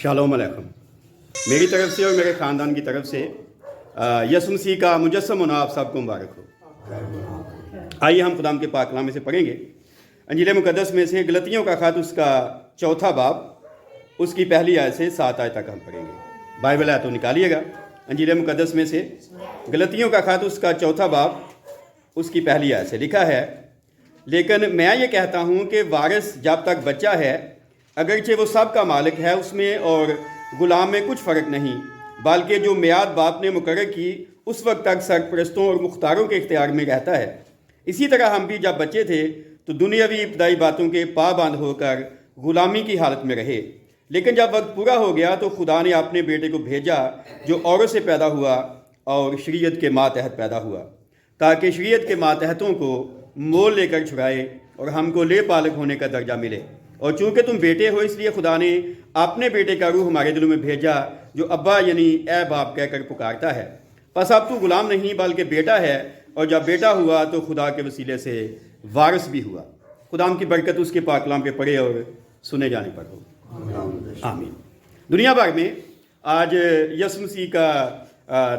Shalom अलैकुम। मेरी तरफ से और मेरे ख़ानदान की तरफ से यसु मसीह का मुजस्सम होना आप सबको मुबारक हो। आइए हम खुदाम के पाक कलाम में से पढ़ेंगे। अंजील मुक़द्दस में से गलतियों का ख़त उसका चौथा बाब उसकी पहली आयत से 7 आयत तक हम पढ़ेंगे। बाइबल है तो निकालिएगा। अंजील मुक़द्दस में से गलतियों का ख़त उसका चौथा बाब उसकी पहली आयत से लिखा है, लेकिन मैं ये कहता हूँ कि वारिस जब तक बच्चा है, अगरचे वो सब का मालिक है, उसमें और ग़ुलाम में कुछ फ़र्क नहीं, बल्कि जो मियाद बाप ने मुकर्रर की उस वक्त तक सरपरस्तों और मुख्तारों के इख्तियार में रहता है। इसी तरह हम भी जब बच्चे थे तो दुनियावी इब्तदाई बातों के पाबंद होकर ग़ुलामी की हालत में रहे, लेकिन जब वक्त पूरा हो गया तो खुदा ने अपने बेटे को भेजा जो औरत से पैदा हुआ और शरीयत के मातहत पैदा हुआ, ताकि शरीयत के मातहतों को मोल लेकर छुड़ाए और हमको ले पालक होने का दर्जा मिले। और चूँकि तुम बेटे हो, इसलिए खुदा ने अपने बेटे का रूह हमारे दिलों में भेजा जो अब्बा यानी ए बाप कहकर पुकारता है। बस अब तू ग़ुलाम नहीं बल्कि बेटा है, और जब बेटा हुआ तो खुदा के वसीले से वारिस भी हुआ। खुदाम की बरकत उसके पाक कलाम पे पढ़े और सुने जाने पर हो, आमीन। दुनिया भर में आज यसु मसीह का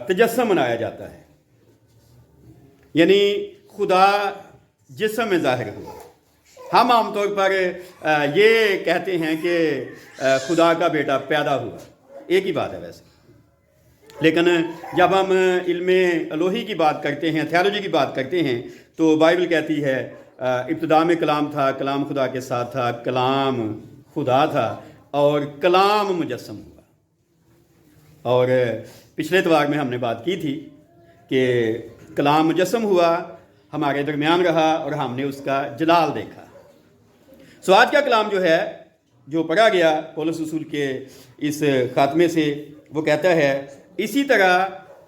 तजस्सुम मनाया जाता है, यानी खुदा जिस्म में ज़ाहिर हुआ। हम आमतौर पर ये कहते हैं कि खुदा का बेटा पैदा हुआ, एक ही बात है वैसे, लेकिन जब हम इल्मे अलोही की बात करते हैं, थियोलॉजी की बात करते हैं, तो बाइबल कहती है इब्तिदा में कलाम था, कलाम खुदा के साथ था, कलाम खुदा था और कलाम मुजस्सम हुआ। और पिछले इतवार में हमने बात की थी कि कलाम मुजस्सम हुआ, हमारे दरमियान रहा और हमने उसका जलाल देखा। सो आज का कलाम जो है, जो पढ़ा गया पौलुस रसूल के इस खात्मे से, वो कहता है, इसी तरह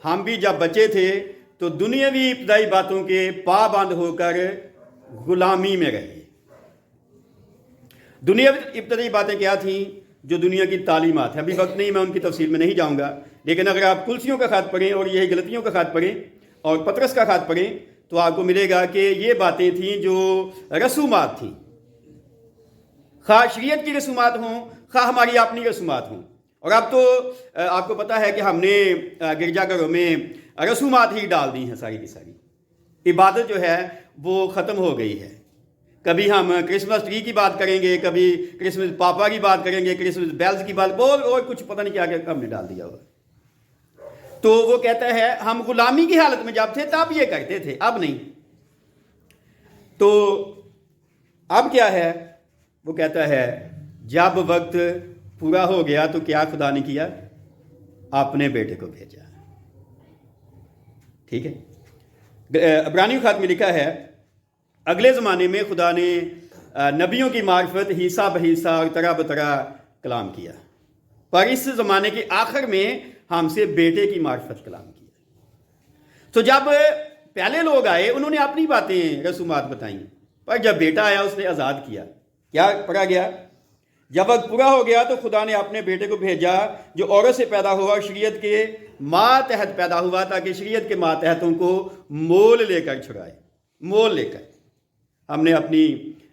हम भी जब बच्चे थे तो दुनियावी इब्तदाई बातों के पाबंद होकर गुलामी में रहे। दुनियावी इब्तदाई बातें क्या थीं? जो दुनिया की तालीमात है। अभी वक्त नहीं, मैं उनकी तफसील में नहीं जाऊंगा, लेकिन अगर आप कुलसियों का खात पढ़ें और यही गलतियों का खात पढ़ें और पतरस का खात पढ़ें तो आपको मिलेगा कि ये बातें थीं जो रसूमात थीं, खा शरीयत की रसूमात हों, खा हमारी अपनी रसूमात हों। और अब तो आपको पता है कि हमने गिरजाघरों में रसूमात ही डाल दी हैं, सारी की सारी इबादत जो है वो ख़त्म हो गई है। कभी हम क्रिसमस ट्री की बात करेंगे, कभी क्रिसमस पापा की बात करेंगे, क्रिसमस बेल्स की बात, और कुछ पता नहीं क्या क्या हमने डाल दिया होगा। तो वो कहता है हम गुलामी की हालत में जब थे तब ये करते थे, अब नहीं। तो अब क्या है? वो कहता है जब वक्त पूरा हो गया तो क्या खुदा ने किया? अपने बेटे को भेजा। ठीक है, इब्रानियों खात में लिखा है, अगले ज़माने में खुदा ने नबियों की मार्फत हिस्सा बहिस्सा और तरह बतरा कलाम किया, पर इस ज़माने के आखिर में हमसे बेटे की मार्फत कलाम किया। तो जब पहले लोग आए उन्होंने अपनी बातें रसूमात बताई, पर जब बेटा आया उसने आज़ाद किया। क्या पढ़ा गया? जब वक्त पूरा हो गया तो खुदा ने अपने बेटे को भेजा जो औरत से पैदा हुआ, शरीयत के मातहत पैदा हुआ, ताकि शरीयत के मातहतों को मोल लेकर छुड़ाए। मोल लेकर हमने अपनी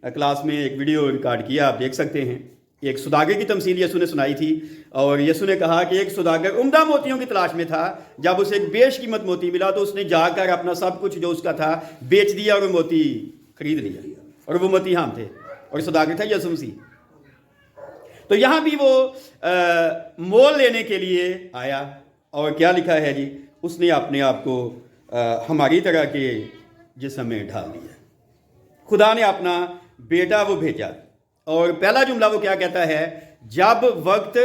क्लास में एक वीडियो रिकॉर्ड किया, आप देख सकते हैं। एक सौदागर की तमसील यसु ने सुनाई थी, और यसु ने कहा कि एक सौदागर उम्दा मोतियों की तलाश में था। जब उसे एक बेशकीमत मोती मिला तो उसने जाकर अपना सब कुछ जो उसका था बेच दिया और वो मोती खरीद लिया, और वो मोती हम थे, और सौदागर था यसु मसीह। तो यहाँ भी वो मोल लेने के लिए आया, और क्या लिखा है जी? उसने अपने आप को हमारी तरह के जिस्म में ढाल दिया। खुदा ने अपना बेटा वो भेजा, और पहला जुमला वो क्या कहता है? जब वक्त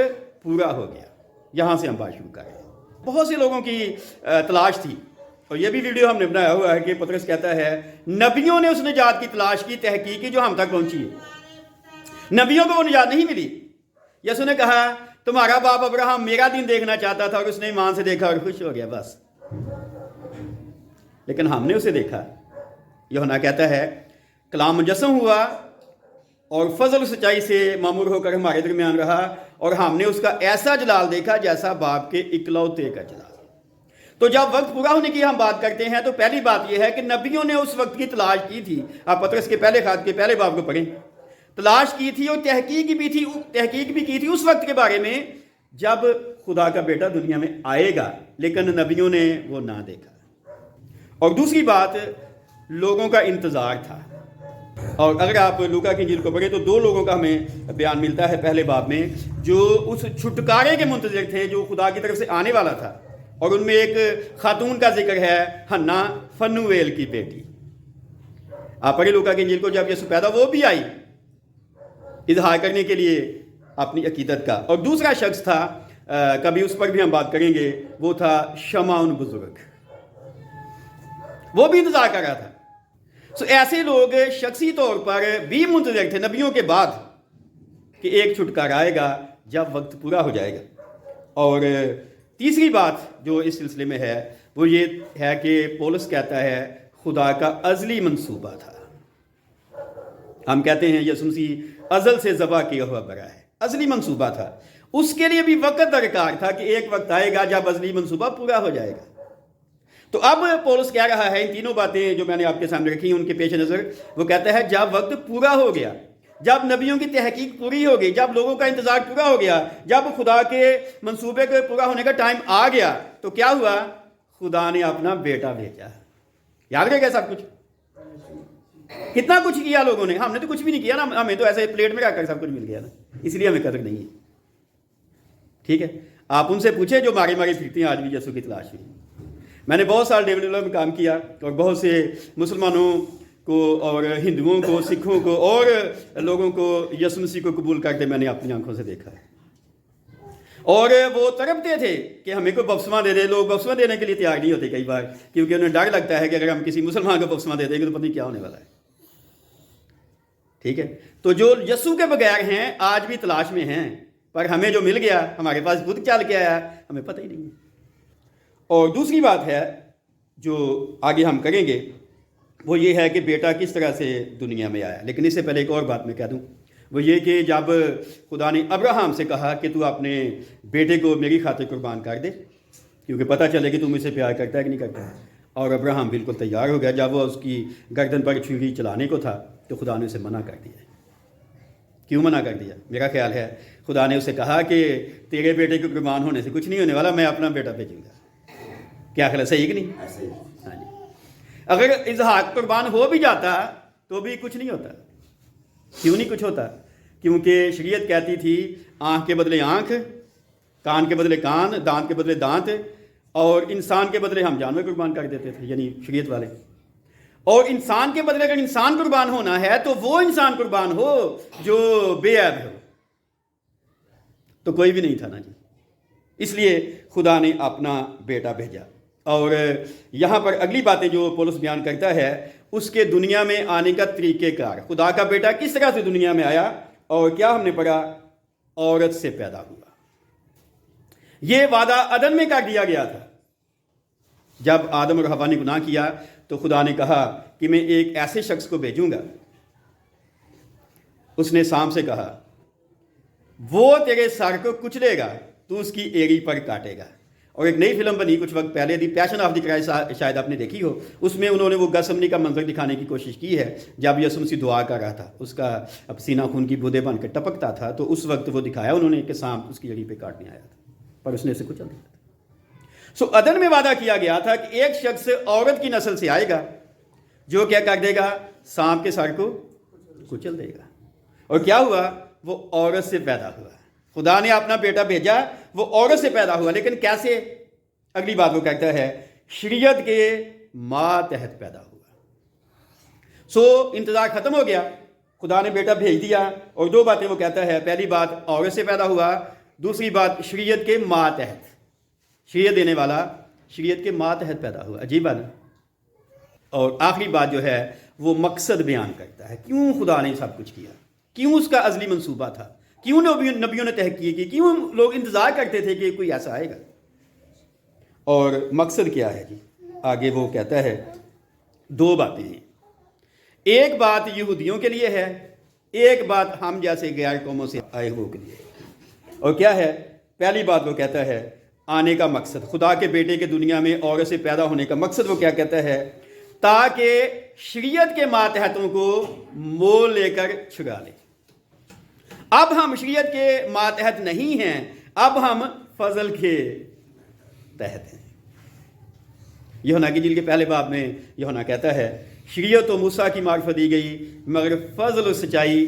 पूरा हो गया। यहाँ से हम बात शुरू कर रहे हैं। बहुत से लोगों की तलाश थी, और ये भी वीडियो हमने बनाया हुआ है कि पतरस कहता है नबियों ने उस निजात की तलाश की, तहकीक की, जो हम तक पहुंची है। नबियों को वो निजात नहीं मिली। यसु ने कहा तुम्हारा बाप अब्राहम मेरा दिन देखना चाहता था और उसने ईमान से देखा और खुश हो गया, बस। लेकिन हमने उसे देखा। यूहन्ना कहता है कलाम मुजस्सम हुआ और फजल सच्चाई से मामूर होकर हमारे दरमियान रहा, और हमने उसका ऐसा जलाल देखा जैसा बाप के इकलौते का जलाल। तो जब वक्त पूरा होने की हम बात करते हैं तो पहली बात यह है कि नबियों ने उस वक्त की तलाश की थी। आप पतरस के पहले खात के पहले बाब को पढ़ें, तलाश की थी और तहकीक भी की थी उस वक्त के बारे में جب خدا کا بیٹا دنیا میں آئے گا، لیکن نبیوں نے وہ نہ دیکھا۔ اور دوسری بات، لوگوں کا انتظار تھا۔ اور اگر آپ لوکا کی انجیل کو پڑھیں تو 2 لوگوں کا ہمیں بیان ملتا ہے پہلے باب میں، جو اس چھٹکارے کے منتظر تھے جو خدا کی طرف سے آنے والا تھا۔ اور ان میں ایک خاتون کا ذکر ہے، حنا، فنویل کی بیٹی۔ آپ پڑھیں لوکا کی انجیل کو، جب یسوع پیدا وہ بھی آئی اظہار کرنے کے لیے اپنی عقیدت کا۔ اور دوسرا شخص تھا، کبھی اس پر بھی ہم بات کریں گے، وہ تھا شمعون بزرگ، وہ بھی انتظار کر رہا تھا۔ ایسے لوگ شخصی طور پر بھی منتظر تھے نبیوں کے بعد کہ ایک چھٹکارا آئے گا جب وقت پورا ہو جائے گا۔ اور تیسری بات جو اس سلسلے میں ہے وہ یہ ہے کہ پولس کہتا ہے خدا کا ازلی منصوبہ تھا۔ ہم کہتے ہیں یسوع مسیح ازل سے ذبح کیا ہوا برا ہے، ازلی منصوبہ تھا۔ اس کے لیے بھی وقت درکار تھا کہ ایک وقت آئے گا جب ازلی منصوبہ پورا ہو جائے گا۔ تو اب پولس کہہ رہا ہے ان تینوں باتیں جو میں نے آپ کے سامنے رکھی ان کے پیش نظر، وہ کہتا ہے جب وقت پورا ہو گیا، جب نبیوں کی تحقیق پوری ہو گئی، جب لوگوں کا انتظار پورا ہو گیا، جب خدا کے منصوبے کے پورا ہونے کا ٹائم آ گیا، تو کیا ہوا؟ خدا نے اپنا بیٹا بھیجا۔ یاد رہے گا سب کچھ؟ کتنا کچھ کیا لوگوں نے، ہم نے تو کچھ بھی نہیں کیا نا، ہمیں تو ایسے پلیٹ میں رکھ کر سب کچھ مل گیا نا، اس لیے ہمیں قدر نہیں ہے۔ ٹھیک ہے، آپ ان سے پوچھیں جو مارے مارے پھرتی ہیں آج بھی یسوع کی تلاش میں۔ میں نے بہت سال ڈیویڈ میں کام کیا اور بہت سے مسلمانوں کو اور ہندوؤں کو، سکھوں کو اور لوگوں کو یسوع مسیح کو قبول کرتے میں نے اپنی آنکھوں سے دیکھا ہے۔ اور وہ تڑپتے تھے کہ ہمیں کوئی بپتسمہ دے دے۔ لوگ بپتسمہ دینے کے لیے تیار نہیں ہوتے کئی بار، کیونکہ انہیں ڈر لگتا ہے کہ اگر ہم کسی مسلمان کو بپتسمہ دے دیں گے تو پتہ نہیں کیا ہونے والا ہے۔ ٹھیک ہے، تو جو یسوع کے بغیر ہیں آج بھی تلاش میں ہیں، پر ہمیں جو مل گیا ہمارے پاس خود چل کے آیا، ہمیں پتہ ہی نہیں ہے۔ اور دوسری بات ہے جو آگے ہم کریں گے وہ یہ ہے کہ بیٹا کس طرح سے دنیا میں آیا۔ لیکن اس سے پہلے ایک اور بات میں کہہ دوں، وہ یہ کہ جب خدا نے ابراہم سے کہا کہ تو اپنے بیٹے کو میری خاطر قربان کر دے کیونکہ پتہ چلے کہ تم اسے پیار کرتا ہے کہ نہیں کرتا ہے، اور ابراہم بالکل تیار ہو گیا۔ جب وہ اس کی گردن پر چھری چلانے کو تھا تو خدا نے اسے منع کر دیا۔ کیوں منع کر دیا؟ میرا خیال ہے خدا نے اسے کہا کہ تیرے بیٹے کے قربان ہونے سے کچھ نہیں ہونے والا، میں اپنا بیٹا بھیجوں گا۔ کیا خیال ہے؟ صحیح کہ نہیں؟ ہاں جی، اگر اسحاق قربان ہو بھی جاتا تو بھی کچھ نہیں ہوتا۔ کیوں نہیں کچھ ہوتا؟ کیونکہ شریعت کہتی تھی آنکھ کے بدلے آنکھ، کان کے بدلے کان، دانت کے بدلے دانت، اور انسان کے بدلے ہم جانور قربان کر دیتے تھے، یعنی شریعت والے۔ اور انسان کے بدلے اگر انسان قربان ہونا ہے تو وہ انسان قربان ہو جو بے عیب ہو، تو کوئی بھی نہیں تھا نا جی۔ اس لیے خدا نے اپنا بیٹا بھیجا۔ اور یہاں پر اگلی باتیں جو پولس بیان کرتا ہے اس کے دنیا میں آنے کا طریقہ کار، خدا کا بیٹا کس طرح سے دنیا میں آیا، اور کیا ہم نے پڑھا؟ عورت سے پیدا ہوا۔ یہ وعدہ عدن میں کر دیا گیا تھا۔ جب آدم اور حوا نے گناہ کیا تو خدا نے کہا کہ میں ایک ایسے شخص کو بھیجوں گا، اس نے سام سے کہا وہ تیرے سر کو کچلے گا، تو اس کی ایڑی پر کاٹے گا۔ اور ایک نئی فلم بنی کچھ وقت پہلے، دی پیشن آف دی کرائسٹ، شاید آپ نے دیکھی ہو، اس میں انہوں نے وہ گثمنی کا منظر دکھانے کی کوشش کی ہے جب یسوع مسیح دعا کر رہا تھا، اس کا سینہ خون کی بوندیں بن کے ٹپکتا تھا، تو اس وقت وہ دکھایا انہوں نے کہ سانپ اس کی ایڑی پہ کاٹنے آیا تھا، پر اس نے اسے کچل دیا تھا۔ عدن میں وعدہ کیا گیا تھا کہ ایک شخص عورت کی نسل سے آئے گا جو کیا کر دے گا؟ سانپ کے سر کو کچل دے گا۔ اور کیا ہوا؟ وہ عورت سے پیدا ہوا۔ خدا نے اپنا بیٹا بھیجا، وہ عورت سے پیدا ہوا، لیکن کیسے؟ اگلی بات وہ کہتا ہے شریعت کے ماتحت پیدا ہوا۔ انتظار ختم ہو گیا، خدا نے بیٹا بھیج دیا، اور 2 باتیں وہ کہتا ہے۔ پہلی بات عورت سے پیدا ہوا، دوسری بات شریعت کے ماتحت، شریعت دینے والا شریعت کے ماتحت پیدا ہوا۔ عجیب ہے نا؟ اور آخری بات جو ہے وہ مقصد بیان کرتا ہے، کیوں خدا نے سب کچھ کیا، کیوں اس کا ازلی منصوبہ تھا، کیوں نبیوں نے تحقیق کی، کیوں لوگ انتظار کرتے تھے کہ کوئی ایسا آئے گا، اور مقصد کیا ہے جی؟ آگے وہ کہتا ہے 2 باتیں ہیں۔ ایک بات یہودیوں کے لیے ہے، ایک بات ہم جیسے غیر قوموں سے آئے ہوئے کے لیے۔ اور کیا ہے؟ پہلی بات وہ کہتا ہے آنے کا مقصد، خدا کے بیٹے کے دنیا میں عورت سے پیدا ہونے کا مقصد وہ کیا کہتا ہے؟ تاکہ شریعت کے ماتحتوں کو مول لے کر چھڑا لے۔ اب ہم شریعت کے ماتحت نہیں ہیں، अब हम फजल के तहत हैं। यूहन्ना की इंजील के पहले बाब में यूहन्ना कहता है, शरीयत और मूसा की मार्फत दी गई, मगर फजल और सच्चाई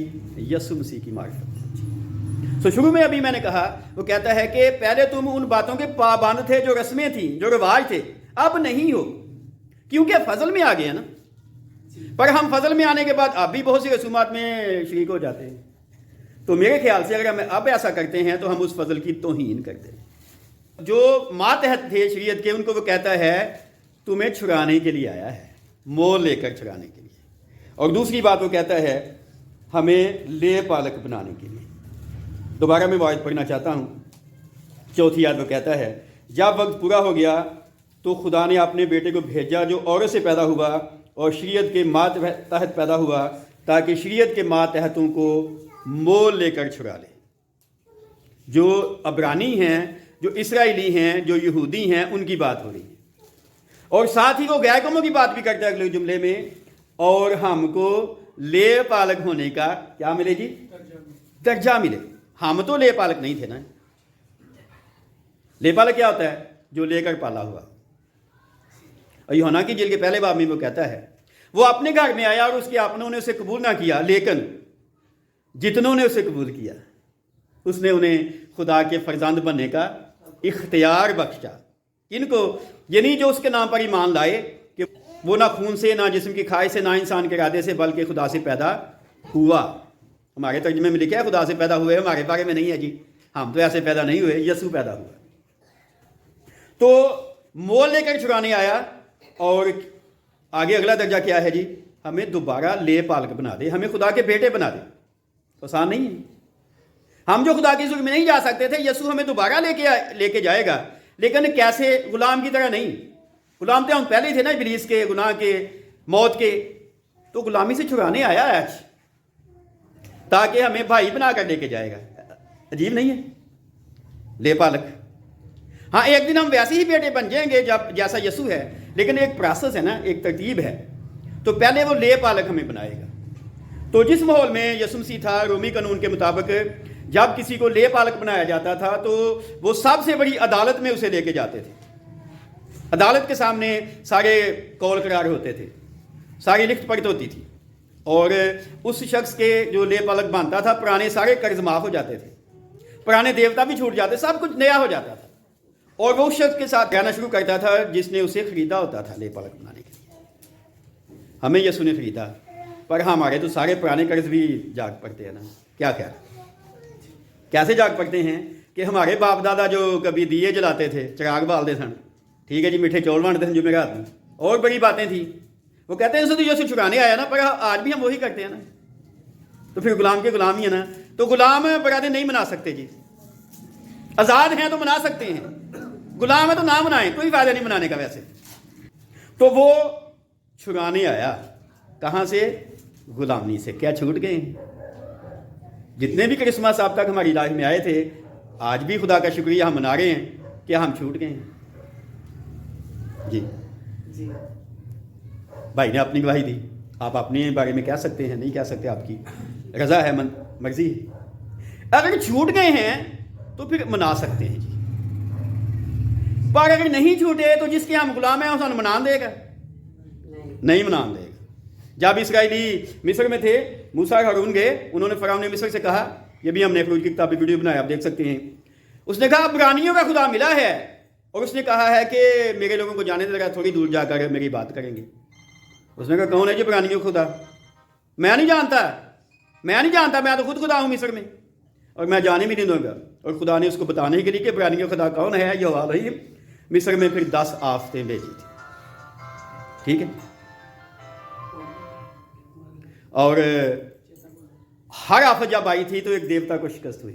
यसु मसीह की मार्फत। तो शुरू में अभी मैंने कहा, वो कहता है कि पहले तुम उन बातों के पाबंद थे जो रस्में थी, जो रिवाज थे, अब नहीं हो, क्योंकि फजल में आ गए ना। पर हम फजल में आने के बाद अब भी बहुत सी रसूमात में शरीक हो जाते हैं। तो मेरे ख्याल से अगर हम अब ऐसा करते हैं तो हम उस फजल की तौहीन करते हैं। जो मातहत थे शरीयत के, उनको वो कहता है तुम्हें छुड़ाने के लिए आया है, मोल लेकर छुड़ाने के लिए। और दूसरी बात वो कहता है हमें ले पालक बनाने के लिए। दोबारा मैं वायद पढ़ना चाहता हूँ। चौथी आयत वो कहता है, जब वक्त पूरा हो गया तो खुदा ने अपने बेटे को भेजा जो औरत से पैदा हुआ और शरीयत के मातहत पैदा हुआ, ताकि शरीयत के मातहतों को मोल लेकर छुड़ा ले। जो अबरानी हैं, जो इसराइली हैं, जो यहूदी हैं, उनकी बात हो रही है। और साथ ही वो गैर कौमों की बात भी करता है अगले जुमले में, और हमको ले पालक होने का क्या मिले जी? दर्जा मिले। हम तो ले पालक नहीं थे ना। ले पालक क्या होता है? जो लेकर पाला हुआ। और यूहन्ना की इंजील के पहले बाब में वो कहता है, वो अपने घर में आया और उसके अपनों ने उसे कबूल ना किया, लेकिन जितनों ने उसे कबूल किया उसने उन्हें खुदा के फर्जंद बनने का इख्तियार बख्शा। इनको यानी जो उसके नाम पर ईमान लाए कि वो ना खून से, ना जिस्म की ख्वाहिश से, ना इंसान के इरादे से, बल्कि खुदा से पैदा हुआ। हमारे तर्जुमे में लिखा है खुदा से पैदा हुए, हमारे बारे में नहीं है जी। हम तो ऐसे पैदा नहीं हुए, यसू पैदा हुआ। तो मोल लेकर छुड़ाने आया। और आगे अगला दर्जा क्या है जी? हमें दोबारा ले पालक बना दे, हमें खुदा के बेटे बना दे। तो आसान नहीं है। हम जो खुदा की जुल्म में नहीं जा सकते थे, यसू हमें दोबारा लेके जाएगा, लेकिन कैसे? गुलाम की तरह नहीं। गुलाम तो हम पहले ही थे ना, इब्लीस के, गुनाह के, मौत के। तो गुलामी से छुड़ाने आया आज, ताकि हमें भाई बना कर लेके जाएगा। अजीब नहीं है? ले पालक। हाँ, एक दिन हम वैसे ही बेटे बन जाएंगे जब जैसा यसू है, लेकिन एक प्रोसेस है ना, एक तरतीब है। तो पहले वो ले पालक हमें बनाएगा। तो जिस माहौल में यसू मसीह था, रोमी कानून के मुताबिक जब किसी को ले पालक बनाया जाता था तो वो सबसे बड़ी अदालत में उसे लेके जाते थे। अदालत के सामने सारे कौल करार होते थे, सारी लिखत पढ़त होती थी, और उस शख्स के जो ले पालक बनता था, पुराने सारे कर्ज माफ हो जाते थे, पुराने देवता भी छूट जाते, सब कुछ नया हो जाता था। और वो उस शख्स के साथ रहना शुरू करता था जिसने उसे खरीदा होता था ले पालक बनाने के लिए। हमें यसू ने खरीदा, पर हमारे तो सारे पुराने कर्ज भी जाग पड़ते हैं ना। क्या ख्याल? कैसे जाग पड़ते हैं कि हमारे बाप दादा जो कभी दिए जलाते थे, चिराग बालते सन, ठीक है जी, मीठे चौल बांटते थे जुमेरात में, और बड़ी बातें थी। वो कहते हैं तो यसू छुड़ाने आया ना, पर आज भी हम वही करते हैं ना। तो फिर गुलाम के गुलाम ही है ना। तो गुलाम बरादे नहीं मना सकते जी। आज़ाद हैं तो मना सकते हैं, गुलाम है तो ना मनाएं, कोई फायदा नहीं मनाने का वैसे। तो वो छुड़ाने आया कहाँ से? गुलामी से। क्या छूट गए? जितने भी क्रिसमस अब तक हमारी लाइफ में आए थे, आज भी खुदा का शुक्रिया हम मना रहे हैं कि हम छूट गए हैं जी। भाई ने अपनी गवाही दी, आप अपने बारे में कह सकते हैं, नहीं कह सकते, आपकी रजा है, मर्जी है। अगर छूट गए हैं तो फिर मना सकते हैं जी। पर अगर नहीं छूटे तो जिसके हम गुलाम हैं उसे मनान देगा? नहीं मनान देगा। जब इसराइली मिस्र में थे, मूसा हारून गए, उन्होंने फराउन ने मिस्र से कहा, ये भी हमने फरूज की किताब वीडियो बनाया, आप देख सकते हैं। उसने कहा अब्रानियों का खुदा मिला है, और उसने कहा है कि मेरे लोगों को जाने देगा, थोड़ी दूर जाकर मेरी बात करेंगे। उसने कहा कौन है जी अब्रानियों खुदा? मैं नहीं जानता, मैं तो खुद खुदा हूँ मिस्र में, और मैं जाने भी नहीं दूंगा। और खुदा ने उसको बताने के लिए कि अब्रानियों खुदा कौन है, ये हाल ही मिस्र में फिर 10 आफतें भेजी थी, ठीक है। और हर आफत जब आई थी तो एक देवता को शिकस्त हुई।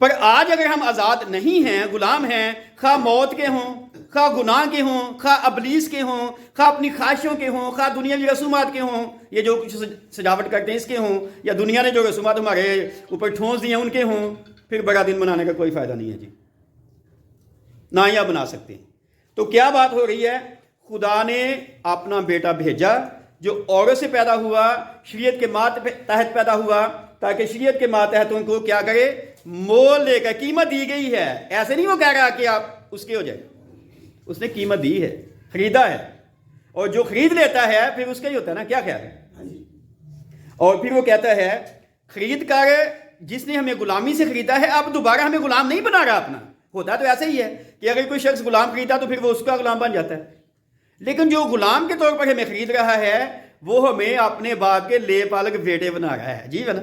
पर आज अगर हम आज़ाद नहीं हैं, गुलाम हैं, खा मौत के हों, खा गुनाह के हों, खा अबलीस के हों, खा अपनी ख्वाहिशों के हों, खा दुनिया की रसूमात के हों, ये जो कुछ सजावट करते हैं इसके हों, या दुनिया ने जो रसूमात हमारे ऊपर ठोंस दिए उनके हों, फिर बड़ा दिन मनाने का कोई फ़ायदा नहीं है जी, ना ही आप बना सकते हैं। तो क्या बात हो रही है? खुदा ने अपना बेटा भेजा जो औरत से पैदा हुआ, शरीयत के तहत पैदा हुआ, ताकि शरीयत के मातहतों को क्या करे? मोल लेकर, कीमत दी गई है। ऐसे नहीं वो कह रहा कि आप उसके हो जाए, उसने कीमत दी है, खरीदा है, और जो खरीद लेता है फिर उसका ही होता है ना, क्या ख्याल है? और फिर वो कहता है खरीद कर जिसने हमें गुलामी से खरीदा है अब दोबारा हमें गुलाम नहीं बना रहा अपना। होता तो ऐसा ही है कि अगर कोई शख्स गुलाम खरीदा तो फिर वो उसका गुलाम बन जाता है, लेकिन जो गुलाम के तौर पर हमें खरीद रहा है वो हमें अपने बाप के ले पालक बेटे बना रहा है। जी है ना?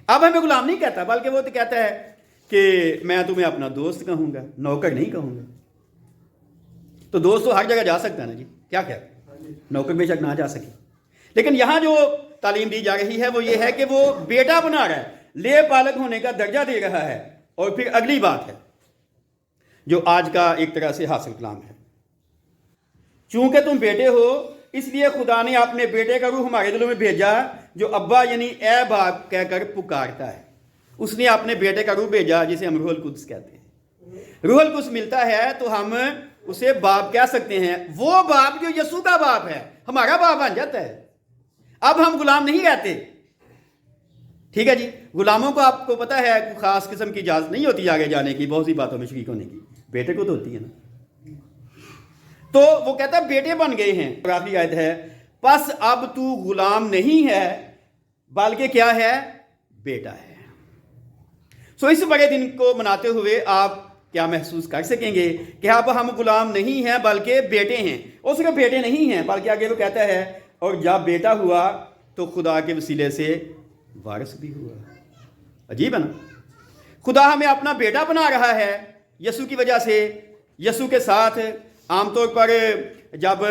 अब हमें गुलाम नहीं कहता, बल्कि वो तो कहता है कि मैं तुम्हें अपना दोस्त कहूंगा, नौकर नहीं कहूंगा। तो दोस्त तो हर जगह जा सकता है ना जी, क्या क्या नौकर बेशक ना जा सके, लेकिन यहां जो तालीम दी जा रही है वो ये है कि वो बेटा बना रहा है, ले पालक होने का दर्जा दे रहा है। और फिर अगली बात है जो आज का एक तरह से हासिल कलाम है, चूंकि तुम बेटे हो इसलिए खुदा ने अपने बेटे का रूह हमारे दिलों में भेजा, जो अब्बा यानी ए बाप कहकर पुकारता है। उसने अपने बेटे का रूह भेजा जिसे हम रूहुल कुद्स कहते हैं। रूहुल कुद्स मिलता है तो हम उसे बाप कह सकते हैं, वो बाप जो यसू का बाप है हमारा बाप बन जाता है। अब हम गुलाम नहीं रहते, ठीक है जी। गुलामों को आपको पता है कोई खास किस्म की इजाजत नहीं होती आगे जाने की, बहुत सी बातों में शरीक होने की, बेटे को तो होती है ना। तो वो कहता है बेटे बन गए हैं। और आखिरी आयत है, बस अब तू गुलाम नहीं है बल्कि क्या है, बेटा है। सो इस बड़े दिन को मनाते हुए आप क्या महसूस कर सकेंगे कि अब हम गुलाम नहीं हैं बल्कि बेटे हैं। और सिर्फ बेटे नहीं हैं बल्कि आगे वो कहता है और जब बेटा हुआ तो खुदा के वसीले से वारिस भी हुआ। अजीब है ना, खुदा हमें अपना बेटा बना रहा है यसू की वजह से। यसू के साथ आमतौर पर जब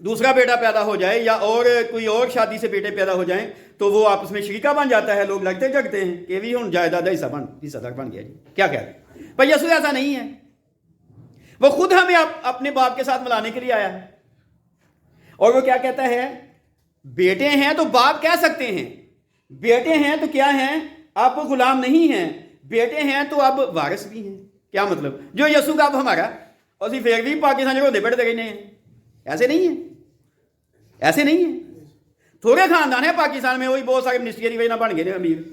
दूसरा बेटा पैदा हो जाए या और कोई और शादी से बेटे पैदा हो जाएं तो वो आपस में शरीका बन जाता है, लोग लगते जगते हैं कि भी हूँ जायदाद हिस्सेदार बन गया जी, क्या कह रहे। पर यसू ऐसा नहीं है, वो खुद हमें अपने बाप के साथ मिलाने के लिए आया है। और वो क्या कहता है, बेटे हैं तो बाप कह सकते हैं, बेटे हैं तो क्या हैं, आप गुलाम नहीं हैं, बेटे हैं तो अब वारिस भी हैं। क्या मतलब, जो यसू का अब हमारा, और फिर भी पाकिस्तान को बैठते रहने हैं। ऐसे नहीं है, ऐसे नहीं है। थोड़े खानदान है पाकिस्तान में, वही बहुत सारे मिनिस्ट्री की वजह बन गए अमीर।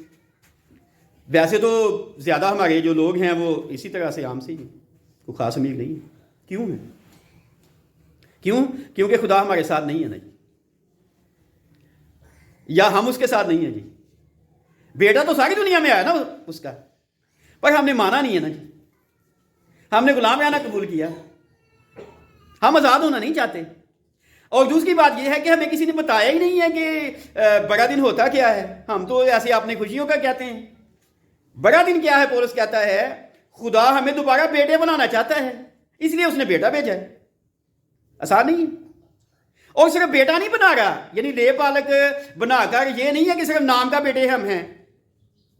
वैसे तो ज्यादा हमारे जो लोग हैं वो इसी तरह से आम से ही, कोई खास अमीर नहीं है। क्यों है? क्यों? क्योंकि खुदा हमारे साथ नहीं है ना जी, या हम उसके साथ नहीं है जी। बेटा तो सारी दुनिया में आया ना उसका, पर हमने माना नहीं है ना जी, हमने गुलाम रहना कबूल किया, हम आजाद होना नहीं चाहते। और दूसरी बात यह है कि हमें किसी ने बताया ही नहीं है कि बड़ा दिन होता क्या है। हम तो ऐसे अपनी खुशियों का कहते हैं, बड़ा दिन क्या है। पौलुस कहता है खुदा हमें दोबारा बेटे बनाना चाहता है, इसलिए उसने बेटा भेजा है। आसान नहीं है। और सिर्फ बेटा नहीं बना रहा, यानी ले पालक बनाकर, ये नहीं है कि सिर्फ नाम का बेटे हम हैं,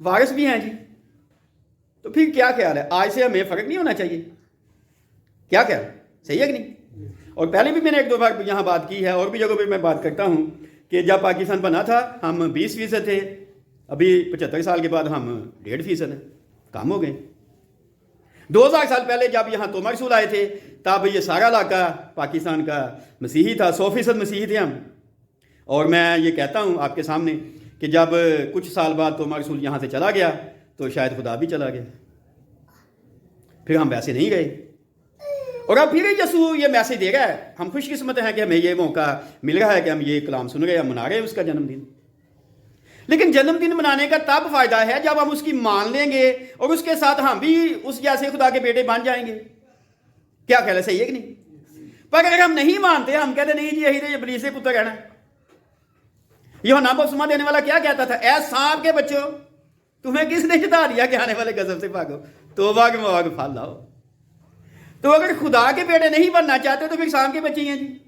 वारिस भी हैं जी। तो फिर क्या ख्याल है, आज से हमें फर्क नहीं होना चाहिए? क्या ख्याल, सही है कि नहीं? और पहले भी मैंने एक दो बार यहाँ बात की है, और भी जगहों पे मैं बात करता हूँ कि जब पाकिस्तान बना था हम 20% थे, अभी 75 साल के बाद हम 1.5% हैं, कम हो गए। 2000 साल पहले जब यहाँ तोमर रसूल आए थे तब ये सारा इलाका पाकिस्तान का मसीही था, 100% मसीही थे हम। और मैं ये कहता हूँ आपके सामने कि जब कुछ साल बाद तोमर रसूल यहाँ से चला गया तो शायद खुदा भी चला गया, फिर हम वैसे नहीं गए। और अब फिर यसू ये मैसेज दे रहा है, हम खुशकिस्मत हैं कि हमें ये मौका मिल रहा है कि हम ये कलाम सुन रहे हैं, हम मना रहे हैं उसका जन्मदिन। लेकिन जन्मदिन मनाने का तब फायदा है जब हम उसकी मान लेंगे और उसके साथ हम भी उस जैसे खुदा के बेटे बन जाएंगे। क्या ख्याल है, सही है कि नहीं? पर अगर हम नहीं मानते, हम कहते नहीं जी यही तो इब्लीस से पुत्र रहना। यूहन्ना बपतिस्मा देने वाला क्या कहता था, ऐ सांप के बच्चों तुम्हें किसने चिता दिया कि आने वाले गजब से भागो, तौबा के मौका फल लाओ। तो अगर खुदा के बेटे नहीं बनना चाहते तो फिर सांप के बच्चे हैं जी।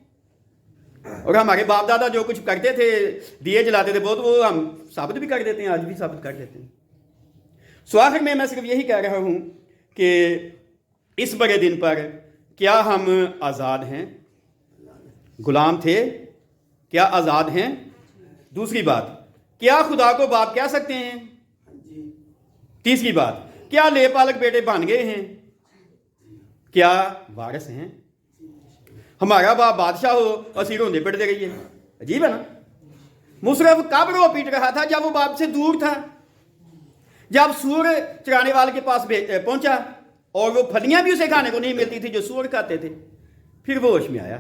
और हमारे बाप दादा जो कुछ करते थे, दिए जलाते थे बहुत, वो हम साबित भी कर देते हैं, आज भी साबित कर देते हैं। सो आखिर में मैं सिर्फ यही कह रहा हूं कि इस बड़े दिन पर क्या हम आज़ाद हैं? गुलाम थे, क्या आज़ाद हैं? दूसरी बात, क्या खुदा को बाप कह सकते हैं? तीसरी बात, क्या ले पालक बेटे बन गए हैं? क्या वारिस हैं? हमारा बाप बादशाह हो और सिर होने पड़ते रहिए, अजीब है ना। मुशर्रफ कब रो पीट रहा था? जब वो बाप से दूर था। जब सूअर चराने वाले के पास पहुंचा और वो फलियां भी उसे खाने को नहीं मिलती थी जो सूअर खाते थे, फिर वो होश में आया।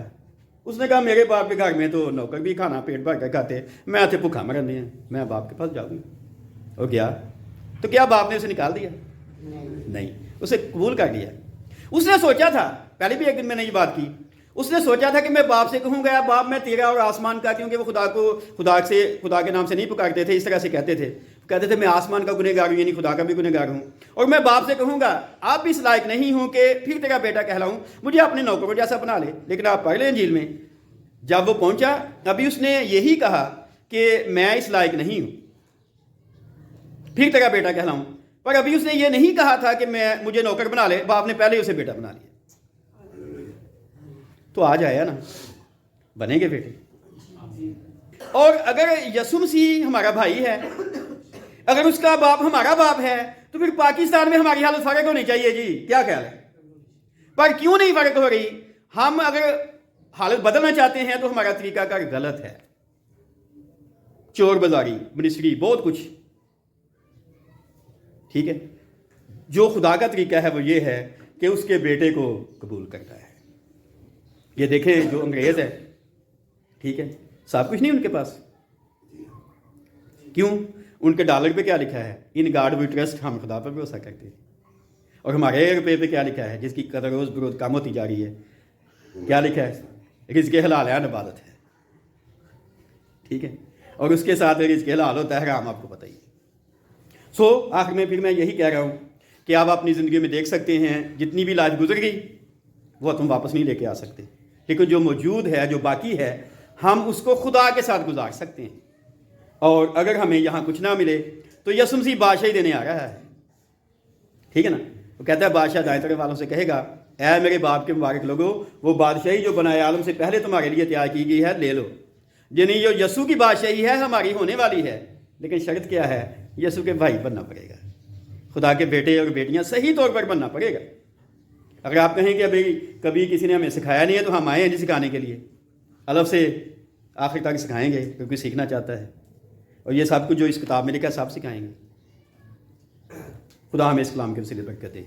उसने कहा मेरे बाप के घर में तो नौकर भी खाना पेट भर कर खाते, मैं तो भूखा मरने हैं, मैं बाप के पास जाऊंगा। और गया तो क्या बाप ने उसे निकाल दिया? नहीं, उसे कबूल कर लिया। उसने सोचा था, पहले भी एक दिन मैंने ये बात की, उसने सोचा था कि मैं बाप से कहूँगा बाप मैं तेरा और आसमान का, क्योंकि वो खुदा के नाम से नहीं पुकारते थे, इस तरह से कहते थे मैं आसमान का गुनहगार हूँ, यानी खुदा का भी गुनहगार हूँ, और मैं बाप से कहूँगा आप भी इस लायक नहीं हूँ कि फिर तेरा बेटा कहलाऊँ, मुझे अपने नौकरों जैसा बना ले। लेकिन आप पढ़ लें इंजील में, जब वो पहुँचा अभी उसने यही कहा कि मैं इस लायक नहीं हूँ फिर तेरा बेटा कहलाऊँ, पर अभी उसने ये नहीं कहा था कि मुझे नौकर बना ले, बाप ने पहले ही उसे बेटा बना लिया। तो आज आया ना, बनेंगे बेटे। और अगर यसु मसीह हमारा भाई है, अगर उसका बाप हमारा बाप है, तो फिर पाकिस्तान में हमारी हालत फर्क होनी चाहिए जी, क्या ख्याल है? पर क्यों नहीं फर्क हो रही? हम अगर हालत बदलना चाहते हैं तो हमारा तरीकाकार गलत है, चोर बाजारी, मिनिस्ट्री, बहुत कुछ। ठीक है, जो खुदा का तरीका है वो ये है कि उसके बेटे को कबूल करता है। ये देखें जो अंग्रेज है, ठीक है, सब कुछ नहीं उनके पास, क्यों? उनके डॉलर पे क्या लिखा है? इन गॉड वी ट्रस्ट, हम खुदा पर भरोसा करते हैं। और हमारे रुपये पे क्या लिखा है, जिसकी कदर रोज़ बरोज़ कम होती जा रही है? क्या लिखा है? रिज़्क़ हलाल है, इबादत है। ठीक है, और उसके साथ रिज़्क़ हलाल होता है हराम, आपको पता ही है। आखिर में फिर मैं यही कह रहा हूँ कि आप अपनी ज़िंदगी में देख सकते हैं जितनी भी लाइफ गुजर गई वो तुम वापस नहीं लेके आ सकते, लेकिन जो मौजूद है, जो बाकी है, हम उसको खुदा के साथ गुजार सकते हैं। और अगर हमें यहाँ कुछ ना मिले तो यसु मसीह बादशाही देने आ रहा है, ठीक है ना? वो कहता है बादशाह दाएं तरफ वालों से कहेगा, ऐ मेरे बाप के मुबारक लोगों, वो बादशाही जो बनाए आलम से पहले तुम्हारे लिए तैयार की गई है, ले लो। यानी जो यसु की बादशाही है हमारी होने वाली है, लेकिन शर्त क्या है? यसु के भाई बनना पड़ेगा, खुदा के बेटे और बेटियां सही तौर पर बनना पड़ेगा। अगर आप कहें कि अभी कभी किसी ने हमें सिखाया नहीं है तो हम आए हैं जी सिखाने के लिए, अलग से आखिर तक सिखाएंगे, क्योंकि सीखना चाहता है। और ये सब कुछ जो इस किताब में लिखा है सब सिखाएंगे। खुदा हमें इस कलाम के वसीले पर बरकत दे।